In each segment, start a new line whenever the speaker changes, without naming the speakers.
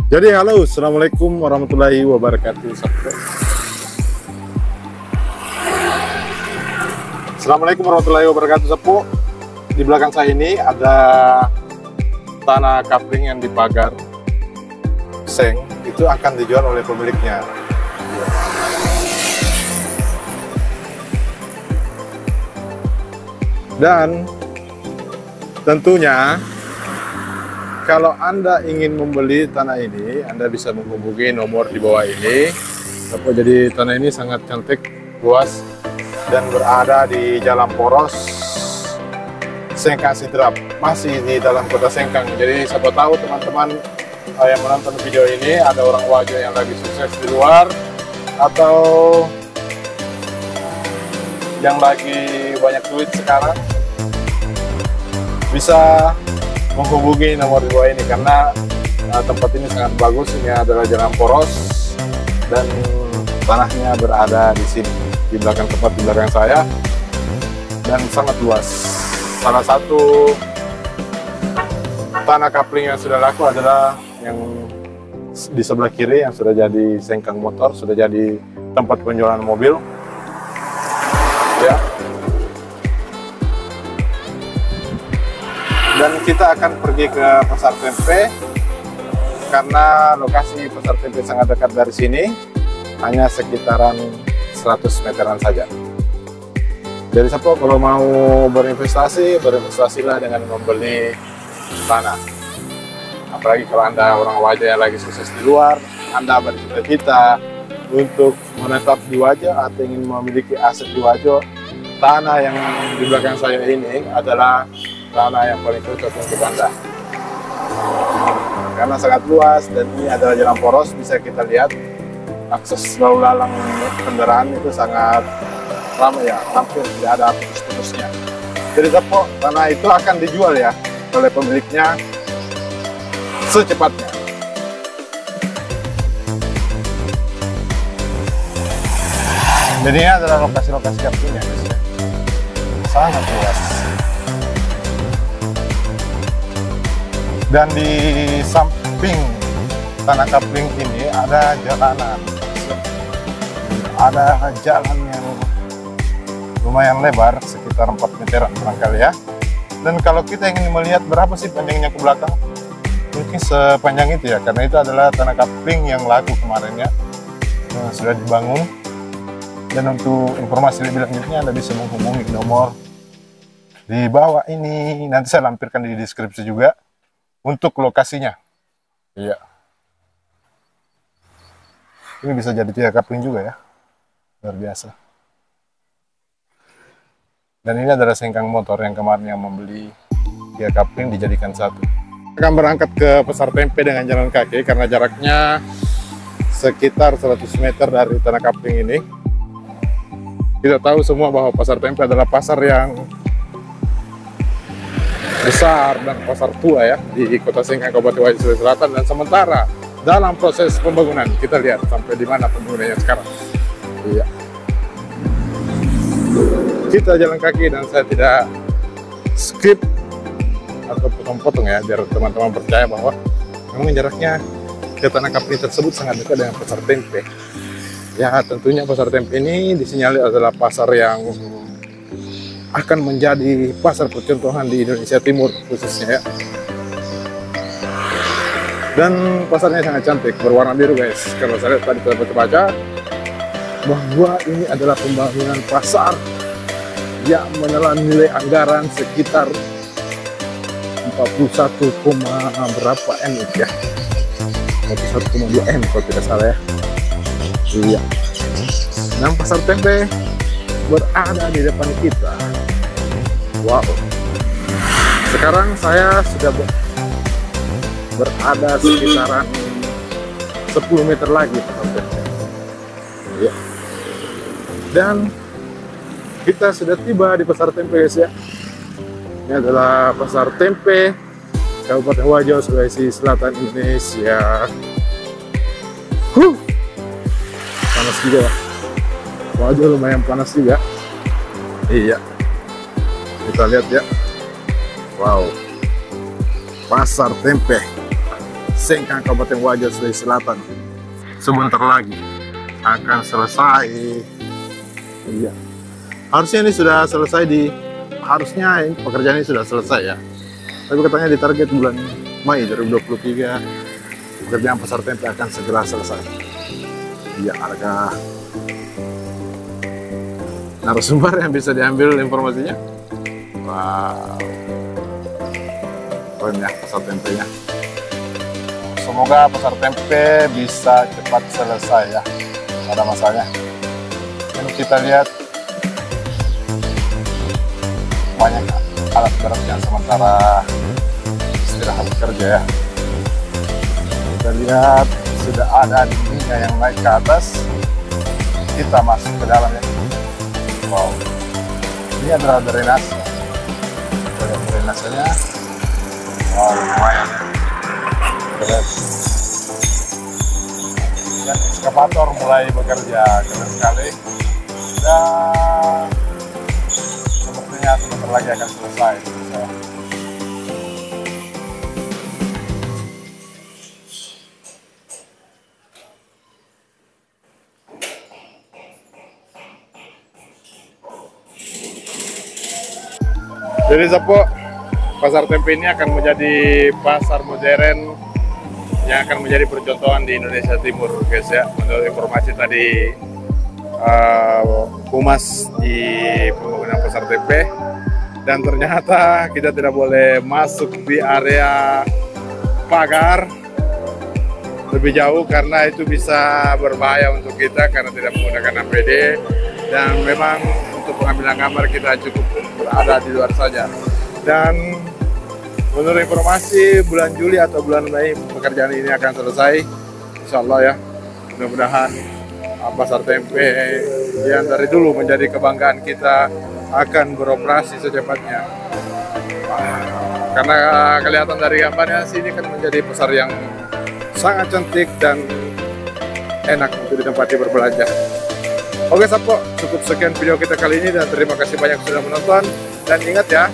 Jadi halo, assalamualaikum warahmatullahi wabarakatuh. Assalamualaikum warahmatullahi wabarakatuh. Sepu, di belakang saya ini ada tanah kapling yang dipagar seng, itu akan dijual oleh pemiliknya. Dan tentunya kalau Anda ingin membeli tanah ini, Anda bisa menghubungi nomor di bawah ini. Jadi tanah ini sangat cantik, luas, dan berada di Jalan Poros, Sengkang Sidrap, masih di dalam kota Sengkang. Jadi siapa tahu teman-teman yang menonton video ini ada orang wajah yang lagi sukses di luar, atau yang lagi banyak duit sekarang, bisa menghubungi nomor di bawah ini karena tempat ini sangat bagus. Ini adalah Jalan Poros dan tanahnya berada di sini, di belakang tempat di belakang saya, dan sangat luas. Salah satu tanah kapling yang sudah laku adalah yang di sebelah kiri yang sudah jadi sengkang motor, sudah jadi tempat penjualan mobil. Ya. Dan kita akan pergi ke Pasar Tempe karena lokasi Pasar Tempe sangat dekat dari sini, hanya sekitaran 100 meteran saja. Jadi siapa kalau mau berinvestasi, berinvestasilah dengan membeli tanah. Apalagi kalau Anda orang wajah yang lagi sukses di luar, Anda bercita-cita untuk menetap di Wajo atau ingin memiliki aset di Wajo, tanah yang di belakang saya ini adalah tanah yang paling cocok untuk Anda karena sangat luas, dan ini adalah Jalan Poros. Bisa kita lihat akses lalu lalang kendaraan itu sangat ramai ya, hampir tidak ada putus-putusnya. Jadi Tepo, tanah itu akan dijual ya oleh pemiliknya secepatnya. Jadi ini adalah lokasi-lokasi kapling ya guys ya, sangat luas. Dan di samping tanah kapling ini ada jalanan, ada jalan yang lumayan lebar, sekitar 4 meteran barangkali ya. Dan kalau kita ingin melihat berapa sih panjangnya ke belakang, mungkin sepanjang itu ya, karena itu adalah tanah kapling yang laku kemarin ya, sudah dibangun. Dan untuk informasi lebih lanjutnya Anda bisa menghubungi nomor di bawah ini, nanti saya lampirkan di deskripsi juga untuk lokasinya. Iya. Ini bisa jadi 3 kapling juga ya. Luar biasa. Dan ini adalah sengkang motor yang kemarin yang membeli 3 kapling dijadikan 1. Akan berangkat ke Pasar Tempe dengan jalan kaki karena jaraknya sekitar 100 meter dari tanah kapling ini. Kita tahu semua bahwa Pasar Tempe adalah pasar yang besar dan pasar tua ya di Kota Sengkang, Kabupaten Wajo, Sulawesi Selatan. Dan sementara dalam proses pembangunan, kita lihat sampai di mana pembangunannya sekarang. Iya. Kita jalan kaki dan saya tidak skip atau potong-potong ya, biar teman-teman percaya bahwa memang jaraknya ke tanah kapling tersebut sangat dekat dengan Pasar Tempe. Ya, tentunya Pasar Tempe ini disinyalir adalah pasar yang akan menjadi pasar percontohan di Indonesia Timur khususnya ya. Dan pasarnya sangat cantik, berwarna biru guys. Kalau saya lihat tadi saya baca bahwa ini adalah pembangunan pasar yang menelan nilai anggaran sekitar 41, berapa M itu ya, 41,2 M kalau tidak salah ya. Iya. Dan Pasar Tempe berada di depan kita. Wow. Sekarang saya sudah berada sekitaran 10 meter lagi. Ya. Dan kita sudah tiba di Pasar Tempe guys ya. Ini adalah Pasar Tempe, Kabupaten Wajo, Sulawesi Selatan, Indonesia. Panas juga ya. Wajo lumayan panas juga. Iya. Kita lihat ya. Wow. Pasar Tempe Sengkang, Kabupaten Wajo, Sulawesi Selatan. Sebentar lagi akan selesai. Iya. Harusnya ini sudah selesai harusnya pekerjaan ini sudah selesai ya. Tapi katanya di target bulan Mei 2023 pekerjaan pasar tempe akan segera selesai. Iya, harga narasumber yang bisa diambil informasinya. Wow, keren ya pasar tempenya. Semoga pasar tempe bisa cepat selesai ya, nggak ada masalahnya. Ini kita lihat banyak alat berat yang sementara istirahat bekerja ya. Kita lihat sudah ada dindingnya yang naik ke atas. Kita masuk ke dalam ya. Wow, ini adalah drainase. Kita lihat drainasenya. Wow, lumayan ya. Keren. Dan ekskavator mulai bekerja keren sekali. Dan sepertinya sebentar lagi akan selesai. Jadi Sopo, pasar tempe ini akan menjadi pasar modern yang akan menjadi percontohan di Indonesia Timur, guys ya. Menurut informasi tadi humas di pembangunan pasar tempe, dan ternyata kita tidak boleh masuk di area pagar lebih jauh karena itu bisa berbahaya untuk kita karena tidak menggunakan APD, dan memang untuk pengambilan gambar kita cukup berada di luar saja. Dan menurut informasi bulan Juli atau bulan Mei pekerjaan ini akan selesai, insya Allah ya. Mudah-mudahan pasar tempe yang dari dulu menjadi kebanggaan kita akan beroperasi secepatnya. Karena kelihatan dari gambarnya sini kan menjadi pasar yang sangat cantik dan enak untuk ditempati berbelanja. Oke Sopo, cukup sekian video kita kali ini dan terima kasih banyak sudah menonton. Dan ingat ya,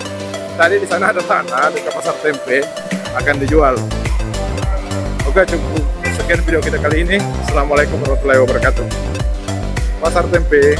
tadi di sana ada tanah dekat pasar tempe akan dijual. Oke, cukup sekian video kita kali ini. Assalamualaikum warahmatullahi wabarakatuh. Pasar tempe.